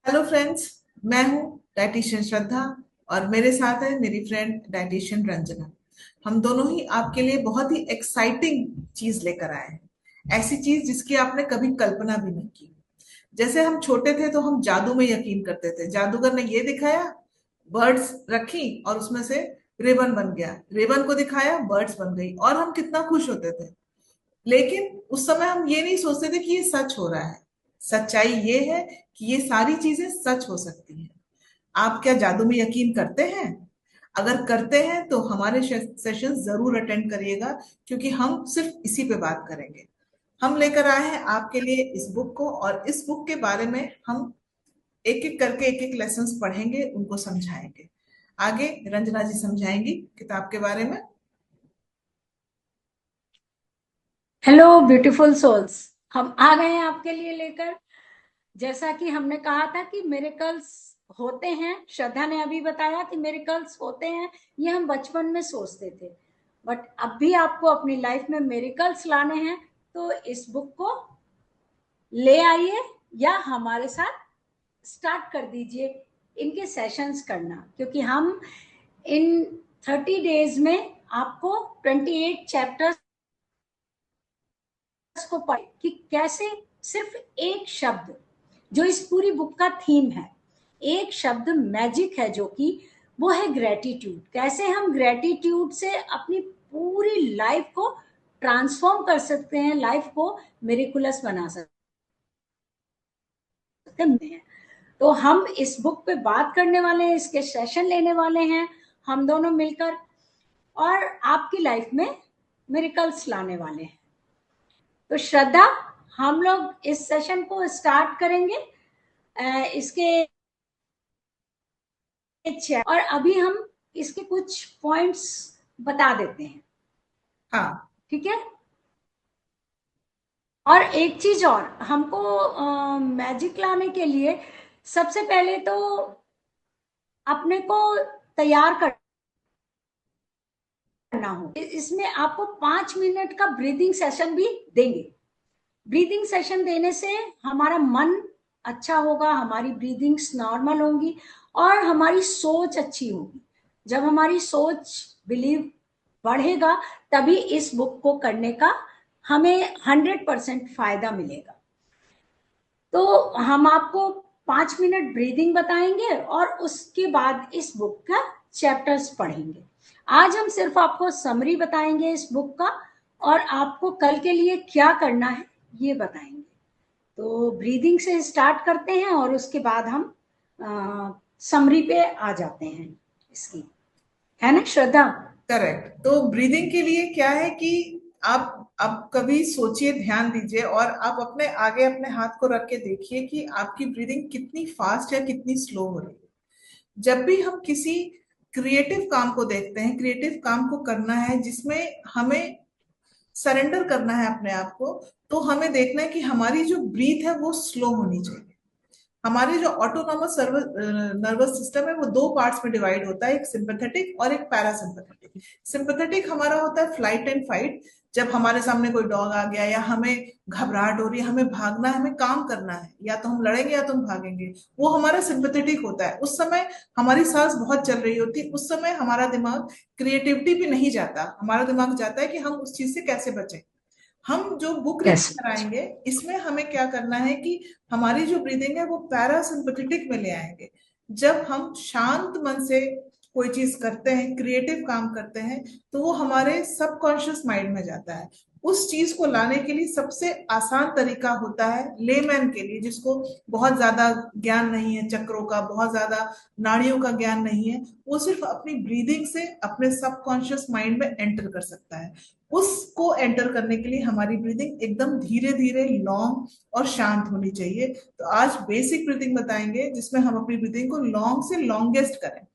Hello friends. मैं हूँ dietitian श्रद्धा और मेरे साथ है मेरी फ्रेंड डाइटिशियन रंजना। हम दोनों ही आपके लिए बहुत ही एक्साइटिंग चीज लेकर आए हैं, ऐसी चीज जिसकी आपने कभी कल्पना भी नहीं की। जैसे हम छोटे थे तो हम जादू में यकीन करते थे, जादूगर ने ये दिखाया, बर्ड्स रखी और उसमें से रेबन बन गया, रेबन को दिखाया बर्ड्स बन गई और हम कितना खुश होते थे। लेकिन उस समय हम ये नहीं सोचते थे कि ये सच हो रहा है। सच्चाई ये है कि ये सारी चीजें सच हो सकती हैं। आप क्या जादू में यकीन करते हैं? अगर करते हैं तो हमारे सेशन जरूर अटेंड करिएगा, क्योंकि हम सिर्फ इसी पे बात करेंगे। हम लेकर आए हैं आपके लिए इस बुक को, और इस बुक के बारे में हम एक एक करके एक एक लेसन्स पढ़ेंगे, उनको समझाएंगे। आगे रंजना जी समझाएंगी किताब के बारे में। Hello beautiful souls. हम आ गए हैं आपके लिए लेकर। जैसा कि हमने कहा था कि मिरेकल्स होते हैं, श्रद्धा ने अभी बताया कि मिरेकल्स होते हैं। ये हम बचपन में सोचते थे, बट अब भी आपको अपनी लाइफ में मिरेकल्स लाने हैं तो इस बुक को ले आइए या हमारे साथ स्टार्ट कर दीजिए इनके सेशंस करना, क्योंकि हम इन 30 डेज में आपको 28 चैप्टर्स को पढ़े कि कैसे सिर्फ एक शब्द, जो इस पूरी बुक का थीम है, एक शब्द मैजिक है, जो कि वो है ग्रेटिट्यूड। कैसे हम ग्रेटिट्यूड से अपनी पूरी लाइफ को ट्रांसफॉर्म कर सकते हैं, लाइफ को मेरिकुलस बना सकते हैं। तो हम इस बुक पे बात करने वाले हैं, इसके सेशन लेने वाले हैं हम दोनों मिलकर, और आपकी लाइफ में मिरेकल्स लाने वाले हैं। तो श्रद्धा, हम लोग इस सेशन को स्टार्ट करेंगे। इसके और अभी हम इसके कुछ पॉइंट्स बता देते हैं, हाँ। ठीक है। और एक चीज और, हमको मैजिक लाने के लिए सबसे पहले तो अपने को तैयार करना हो। इसमें आपको 5 मिनट का ब्रीदिंग सेशन भी देंगे। ब्रीदिंग सेशन देने से हमारा मन अच्छा होगा, हमारी ब्रीदिंग्स नॉर्मल होंगी और हमारी सोच अच्छी होगी। जब हमारी सोच, बिलीव बढ़ेगा, तभी इस बुक को करने का हमें 100% फायदा मिलेगा। तो हम आपको 5 मिनट ब्रीदिंग बताएंगे और उसके बाद इस बुक का चैप्टर्स पढ़ेंगे। आज हम सिर्फ आपको समरी बताएंगे इस बुक का, और आपको कल के लिए क्या करना है ये बताएंगे। तो ब्रीदिंग से स्टार्ट करते हैं और उसके बाद हम समरी पे आ जाते हैं इसकी, है ना श्रद्धा? करेक्ट। तो ब्रीदिंग के लिए क्या है कि आप कभी सोचिए, ध्यान दीजिए और आप अपने आगे अपने हाथ को रख के देखिए कि आपकी ब्रीदिंग कितनी फास्ट या कितनी स्लो हो रही है। जब भी हम किसी क्रिएटिव काम को देखते हैं, क्रिएटिव काम को करना है जिसमें हमें सरेंडर करना है अपने आप को, तो हमें देखना है कि हमारी जो ब्रीथ है वो स्लो होनी चाहिए। हमारे जो ऑटोनॉमस नर्वस सिस्टम है वो दो पार्ट्स में डिवाइड होता है, एक सिंपैथेटिक और एक पैरासिम्पैथेटिक। सिंपैथेटिक हमारा होता है फ्लाइट एंड फाइट, जब हमारे सामने कोई डॉग आ गया या हमें घबराहट हो रही है, हमें भागना है, हमें काम करना है, या तो हम लड़ेंगे या तो हम भागेंगे, वो हमारा सिंपैथेटिक होता है। उस समय हमारी सांस बहुत चल रही होती है, उस समय हमारा दिमाग क्रिएटिविटी पे नहीं जाता, हमारा दिमाग जाता है कि हम उस चीज से कैसे बचें। हम जो बुक रीड कैसे? कराएंगे इसमें हमें क्या करना है कि हमारी जो ब्रीदिंग है वो पैरासिम्पथेटिक में ले आएंगे। जब हम शांत मन से कोई चीज करते हैं, क्रिएटिव काम करते हैं, तो वो हमारे सबकॉन्शियस माइंड में जाता है। उस चीज को लाने के लिए सबसे आसान तरीका होता है लेमैन के लिए, जिसको बहुत ज्यादा ज्ञान नहीं है चक्रों का, बहुत ज्यादा नाड़ियों का ज्ञान नहीं है, वो सिर्फ अपनी ब्रीदिंग से अपने सबकॉन्शियस माइंड में एंटर कर सकता है। उसको एंटर करने के लिए हमारी ब्रीदिंग एकदम धीरे धीरे लॉन्ग और शांत होनी चाहिए। तो आज बेसिक ब्रीदिंग बताएंगे जिसमें हम अपनी ब्रीदिंग को लॉन्ग से लॉन्गेस्ट करें।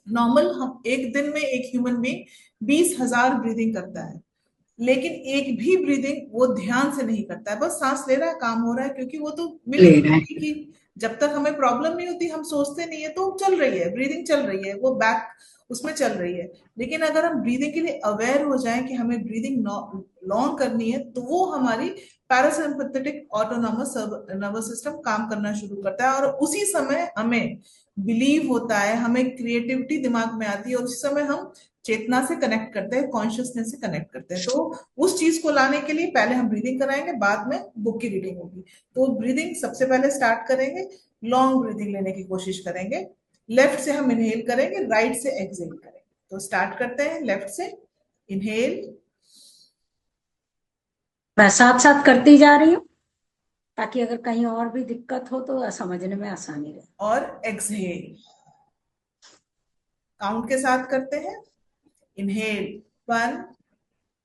नॉर्मल हम एक दिन में एक ह्यूमन बीइंग 20,000 ब्रीदिंग करता है, लेकिन एक भी ब्रीदिंग वो ध्यान से नहीं करता है, बस सांस ले रहा है, काम हो रहा है, क्योंकि वो तो मिल ले गई रहे है कि जब तक हमें प्रॉब्लम नहीं होती हम सोचते नहीं है, तो चल रही है ब्रीदिंग, चल रही है वो बैक उसमें चल रही है। लेकिन अगर हम ब्रीदिंग के लिए अवेयर हो जाएं कि हमें ब्रीदिंग लॉन्ग करनी है, तो वो हमारी पैरासिम्पथेटिक ऑटोनॉमस नर्वस सिस्टम काम करना शुरू करता है, और उसी समय हमें बिलीव होता है, हमें क्रिएटिविटी दिमाग में आती है, और उसी समय हम चेतना से कनेक्ट करते हैं, कॉन्शियसनेस से कनेक्ट करते हैं। तो उस चीज को लाने के लिए पहले हम ब्रीदिंग कराएंगे, बाद में बुक की रीडिंग होगी। तो ब्रीदिंग सबसे पहले स्टार्ट करेंगे, लॉन्ग ब्रीदिंग लेने की कोशिश करेंगे। लेफ्ट से हम इनहेल करेंगे, राइट से एक्सहेल करेंगे। तो स्टार्ट करते हैं लेफ्ट से, इनहेल, मैं साथ साथ करती जा रही हूँ ताकि अगर कहीं और भी दिक्कत हो तो समझने में आसानी रहे। और एक्सहेल, काउंट के साथ करते हैं। Inhale 1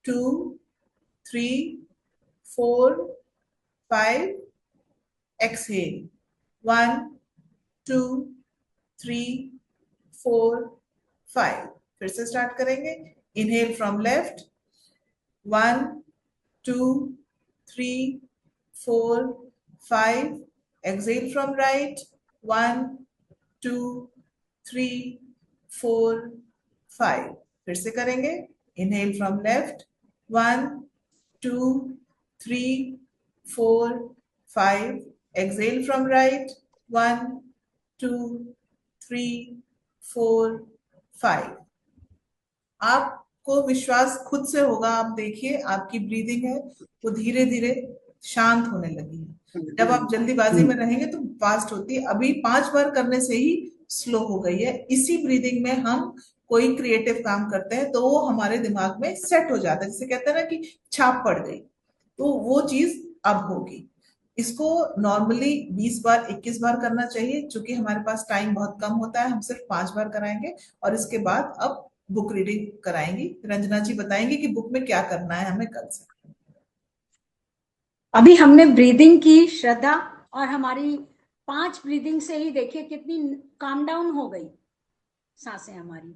2 3 4 5, exhale 1 2 3 4 5। फिर से स्टार्ट करेंगे। Inhale from left 1 2 3 4 5, exhale from right 1 2 3 4 5। फिर से करेंगे। Inhale from left 1 2 3 4 5, exhale from right 1 2 3 4 5। आपको विश्वास खुद से होगा, आप देखिए आपकी ब्रीदिंग है वो धीरे धीरे शांत होने लगी है। जब आप जल्दीबाजी में रहेंगे तो फास्ट होती है, अभी 5 बार करने से ही स्लो हो गई है। इसी ब्रीदिंग में हम कोई क्रिएटिव काम करते हैं तो वो हमारे दिमाग में सेट हो जाता है, जिसे कहते हैं ना कि छाप पड़ गई, तो वो चीज अब होगी। इसको नॉर्मली 20 बार 21 बार करना चाहिए, क्योंकि हमारे पास टाइम बहुत कम होता है, हम सिर्फ 5 बार कराएंगे। और इसके बाद अब बुक रीडिंग कराएंगी, रंजना जी बताएंगी कि बुक में क्या करना है हमें कल से। अभी हमने ब्रीदिंग की श्रद्धा, और हमारी 5 ब्रीदिंग से ही देखिए कितनी काम डाउन हो गई सांसें हमारी।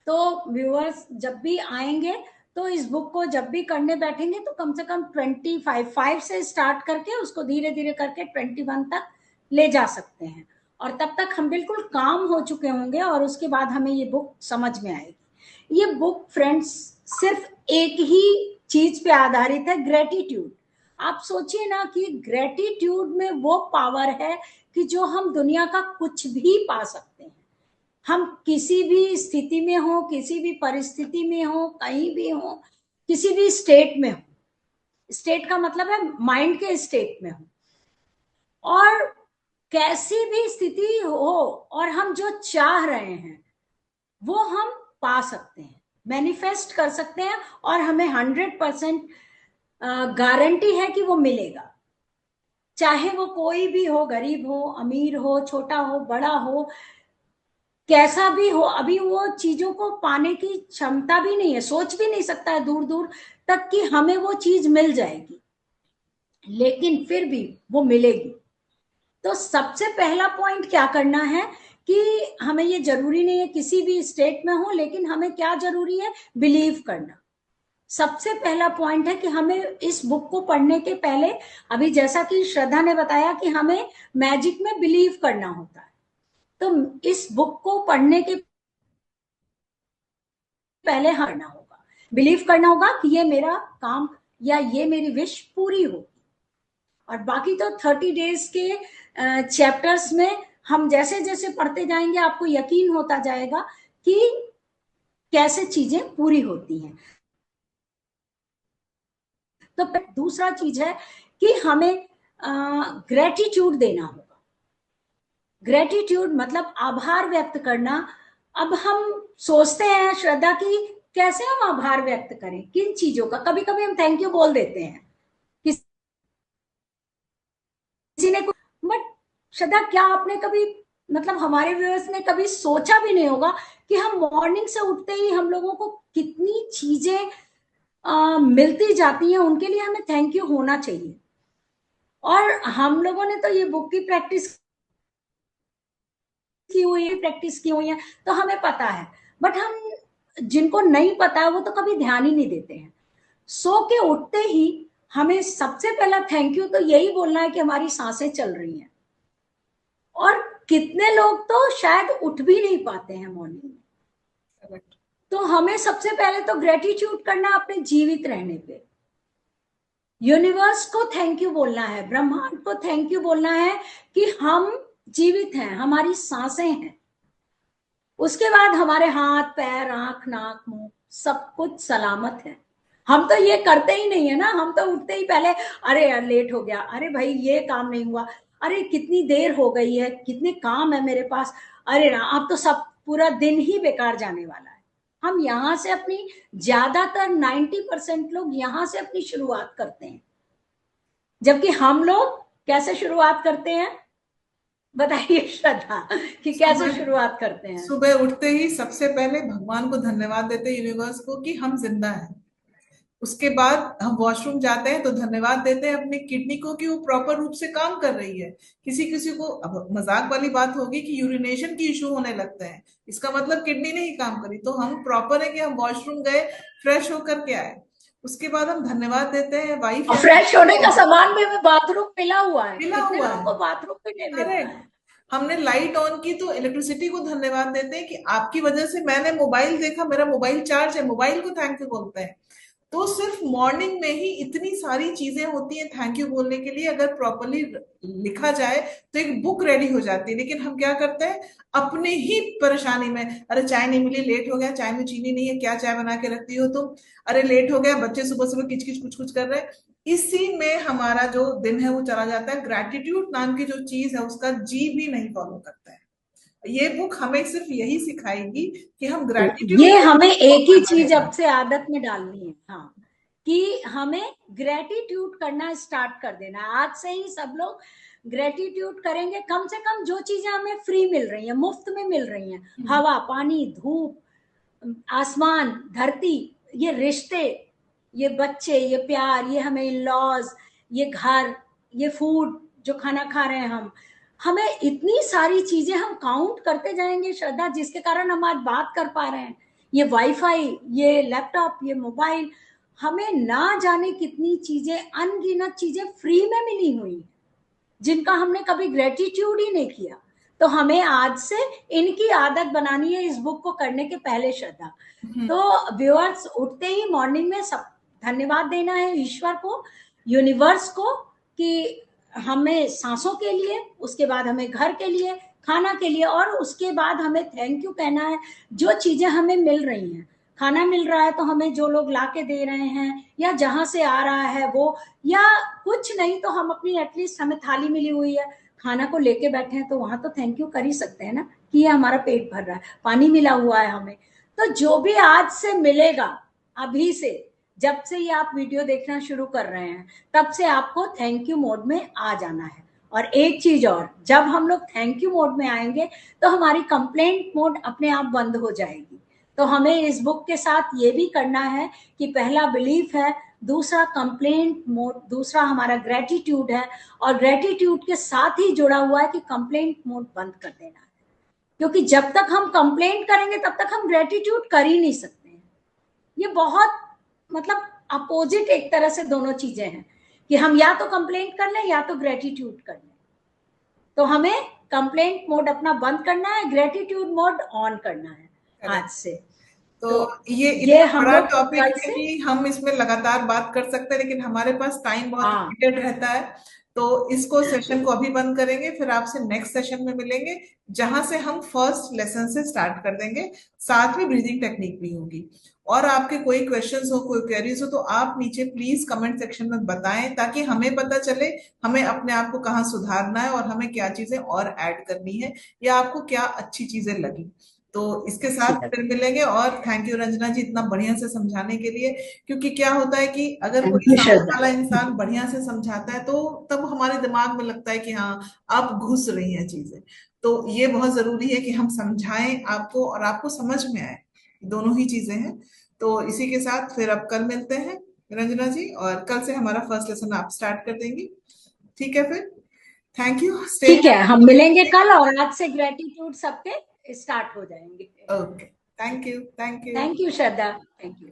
तो व्यूअर्स जब भी आएंगे तो इस बुक को जब भी करने बैठेंगे तो कम से कम 25 से स्टार्ट करके उसको धीरे धीरे करके 21 तक ले जा सकते हैं, और तब तक हम बिल्कुल काम हो चुके होंगे और उसके बाद हमें ये बुक समझ में आएगी। ये बुक फ्रेंड्स सिर्फ एक ही चीज पे आधारित है, ग्रेटिट्यूड। आप सोचिए ना कि ग्रेटिट्यूड में वो पावर है कि जो हम दुनिया का कुछ भी पा सकते हैं। हम किसी भी स्थिति में हो, किसी भी परिस्थिति में हो, कहीं भी हो, किसी भी स्टेट में हो, स्टेट का मतलब है माइंड के स्टेट में हो, और कैसी भी स्थिति हो, और हम जो चाह रहे हैं वो हम पा सकते हैं, मैनिफेस्ट कर सकते हैं, और हमें 100% गारंटी है कि वो मिलेगा। चाहे वो कोई भी हो, गरीब हो, अमीर हो, छोटा हो, बड़ा हो, कैसा भी हो। अभी वो चीजों को पाने की क्षमता भी नहीं है, सोच भी नहीं सकता है दूर दूर तक कि हमें वो चीज मिल जाएगी, लेकिन फिर भी वो मिलेगी। तो सबसे पहला पॉइंट क्या करना है कि हमें ये जरूरी नहीं है किसी भी स्टेट में हो, लेकिन हमें क्या जरूरी है, बिलीव करना। सबसे पहला पॉइंट है कि हमें इस बुक को पढ़ने के पहले, अभी जैसा कि श्रद्धा ने बताया कि हमें मैजिक में बिलीव करना होता है, तो इस बुक को पढ़ने के पहले करना होगा, बिलीव करना होगा कि ये मेरा काम या ये मेरी विश पूरी होगी। और बाकी तो 30 डेज के चैप्टर्स में हम जैसे जैसे पढ़ते जाएंगे आपको यकीन होता जाएगा कि कैसे चीजें पूरी होती हैं। तो दूसरा चीज है कि हमें ग्रेटिट्यूड देना होगा। ग्रेटिट्यूड मतलब आभार व्यक्त करना। अब हम सोचते हैं श्रद्धा की कैसे हम आभार व्यक्त करें, किन चीजों का। कभी कभी हम थैंक यू बोल देते हैं किसी ने, बट श्रद्धा क्या आपने कभी, मतलब हमारे व्यूअर्स ने कभी सोचा भी नहीं होगा कि हम मॉर्निंग से उठते ही हम लोगों को कितनी चीजें मिलती जाती हैं, उनके लिए हमें थैंक यू होना चाहिए। और हम लोगों ने तो ये बुक की प्रैक्टिस की हुई है, प्रैक्टिस की हुई है, तो हमें पता है। बट हम जिनको नहीं पता है वो तो कभी ध्यान ही नहीं देते हैं। सो के उठते ही हमें सबसे पहला थैंक यू तो यही बोलना है कि हमारी सांसें चल रही हैं। और कितने लोग तो शायद उठ भी नहीं पाते हैं मॉर्निंग में, तो हमें सबसे पहले तो ग्रेटिट्यूड करना अपने जीवित रहने पे। यूनिवर्स को थैंक यू बोलना है, ब्रह्मांड को थैंक यू बोलना है कि हम जीवित हैं, हमारी सांसें हैं। उसके बाद हमारे हाथ पैर आंख नाक मुंह सब कुछ सलामत है। हम तो ये करते ही नहीं है ना, हम तो उठते ही पहले अरे यार लेट हो गया, अरे भाई ये काम नहीं हुआ, अरे कितनी देर हो गई है, कितने काम है मेरे पास, अरे ना अब तो सब पूरा दिन ही बेकार जाने वाला है। हम यहाँ से अपनी ज्यादातर 90% लोग यहाँ से अपनी शुरुआत करते हैं। जबकि हम लोग कैसे शुरुआत करते हैं, बताइए श्रद्धा, कि कैसे सुबह शुरुआत करते हैं? सुबह उठते ही सबसे पहले भगवान को धन्यवाद देते हैं, यूनिवर्स को, कि हम जिंदा हैं। उसके बाद हम वॉशरूम जाते हैं तो धन्यवाद देते हैं अपनी किडनी को कि वो प्रॉपर रूप से काम कर रही है। किसी किसी को अब मजाक वाली बात होगी कि यूरिनेशन की इशू होने लगता है, इसका मतलब किडनी नहीं काम करी। तो हम प्रॉपर है कि हम वॉशरूम गए, फ्रेश होकर के आए। उसके बाद हम धन्यवाद देते हैं वाइफ और या फ्रेश होने का सामान भी बाथरूम मिला हुआ है, मिला कितने हुआ लोगों है। को बाथरूम भी नहीं मिलता करेक्ट। है। हमने लाइट ऑन की तो इलेक्ट्रिसिटी को धन्यवाद देते हैं कि आपकी वजह से मैंने मोबाइल देखा, मेरा मोबाइल चार्ज है, मोबाइल को थैंक यू बोलते हैं। तो सिर्फ मॉर्निंग में ही इतनी सारी चीजें होती हैं थैंक यू बोलने के लिए, अगर प्रॉपरली लिखा जाए तो एक बुक रेडी हो जाती है। लेकिन हम क्या करते हैं अपने ही परेशानी में, अरे चाय नहीं मिली, लेट हो गया, चाय में चीनी नहीं है, क्या चाय बना के रखती हो तुम, अरे लेट हो गया, बच्चे सुबह सुबह किच किच कुछ कुछ कर रहे हैं। इसी में हमारा जो दिन है वो चला जाता है। ग्रैटिट्यूड नाम की जो चीज है उसका जी भी नहीं फॉलो करता है। ये बुक हमें सिर्फ यही सिखाएगी कि हम ग्रैटिट्यूड ये हमें एक ही करना चीज है। अब से आदत में डालनी है, हाँ, कि हमें ग्रेटिट्यूड करना स्टार्ट कर देना है। आज से ही सब लोग ग्रेटिट्यूड करेंगे। कम से कम जो चीजें हमें फ्री मिल रही हैं, मुफ्त में मिल रही हैं, हवा पानी धूप आसमान धरती, ये रिश्ते, ये बच्चे, ये प्यार, ये हमें लॉज, ये घर, ये फूड जो खाना खा रहे हैं हम, हमें इतनी सारी चीजें हम काउंट करते जाएंगे श्रद्धा, जिसके कारण हम आज बात कर पा रहे हैं। ये वाईफाई, ये लैपटॉप, ये मोबाइल, हमें ना जाने कितनी चीजें, अनगिनत चीजें फ्री में मिली हुई हैं, जिनका हमने कभी ग्रेटिट्यूड ही नहीं किया। तो हमें आज से इनकी आदत बनानी है इस बुक को करने के पहले श्रद्धा। तो व्यूअर्स उठते ही मॉर्निंग में सब धन्यवाद देना है ईश्वर को, यूनिवर्स को, कि हमें सांसों के लिए, उसके बाद हमें घर के लिए, खाना के लिए, और उसके बाद हमें थैंक यू कहना है जो चीजें हमें मिल रही हैं। खाना मिल रहा है तो हमें जो लोग ला के दे रहे हैं या जहां से आ रहा है वो, या कुछ नहीं तो हम अपनी एटलीस्ट हमें थाली मिली हुई है, खाना को लेके बैठे हैं तो वहां तो थैंक यू कर ही सकते हैं ना, कि ये हमारा पेट भर रहा है, पानी मिला हुआ है हमें। तो जो भी आज से मिलेगा, अभी से, जब से ये आप वीडियो देखना शुरू कर रहे हैं तब से आपको थैंक यू मोड में आ जाना है। और एक चीज और, जब हम लोग थैंक यू मोड में आएंगे तो हमारी कंप्लेंट मोड अपने आप बंद हो जाएगी। तो हमें इस बुक के साथ ये भी करना है कि पहला बिलीफ है, दूसरा कंप्लेंट मोड, दूसरा हमारा ग्रेटिट्यूड है, और ग्रेटिट्यूड के साथ ही जुड़ा हुआ है कि कंप्लेंट मोड बंद कर देना है। क्योंकि जब तक हम कंप्लेंट करेंगे तब तक हम ग्रेटिट्यूड कर ही नहीं सकते हैं। ये बहुत मतलब अपोजिट एक तरह से दोनों चीजें हैं, कि हम या तो कंप्लेंट कर लें या तो ग्रेटिट्यूड कर लें। तो हमें कंप्लेंट मोड अपना बंद करना है, ग्रेटिट्यूड मोड ऑन करना है आज से। तो तो ये ये इतना हम बड़ा लोग टॉपिक कल है से, कि हम इसमें लगातार बात कर सकते हैं, लेकिन हमारे पास टाइम बहुत हाँ लिमिटेड रहता है। तो इसको सेशन को अभी बंद करेंगे, फिर आपसे नेक्स्ट सेशन में मिलेंगे जहां से हम फर्स्ट लेसन से स्टार्ट कर देंगे। साथ में ब्रीदिंग टेक्निक भी होगी। और आपके कोई क्वेश्चंस हो, कोई क्वेरीज हो, तो आप नीचे प्लीज कमेंट सेक्शन में बताएं, ताकि हमें पता चले हमें अपने आप को कहाँ सुधारना है और हमें क्या चीजें और ऐड करनी है, या आपको क्या अच्छी चीजें लगी। तो इसके अच्छी साथ लगी। फिर मिलेंगे। और थैंक यू रंजना जी इतना बढ़िया से समझाने के लिए। क्योंकि क्या होता है कि अगर थैंक कोई यू सामने श्रद्धा। वाला इंसान बढ़िया से समझाता है तो तब हमारे दिमाग में लगता है कि हाँ अब घुस रही हैं चीजें। तो ये बहुत जरूरी है कि हम समझाएं आपको और आपको समझ में आए, दोनों ही चीजें हैं। तो इसी के साथ फिर अब कल मिलते हैं रंजना जी, और कल से हमारा फर्स्ट लेसन आप स्टार्ट कर देंगी। ठीक है फिर, थैंक यू, स्टे ठीक है, हम मिलेंगे हैप्पी। कल, और आज से ग्रेटिट्यूड सबके स्टार्ट हो जाएंगे। Okay, thank you, thank you. Thank you Shraddha, thank you.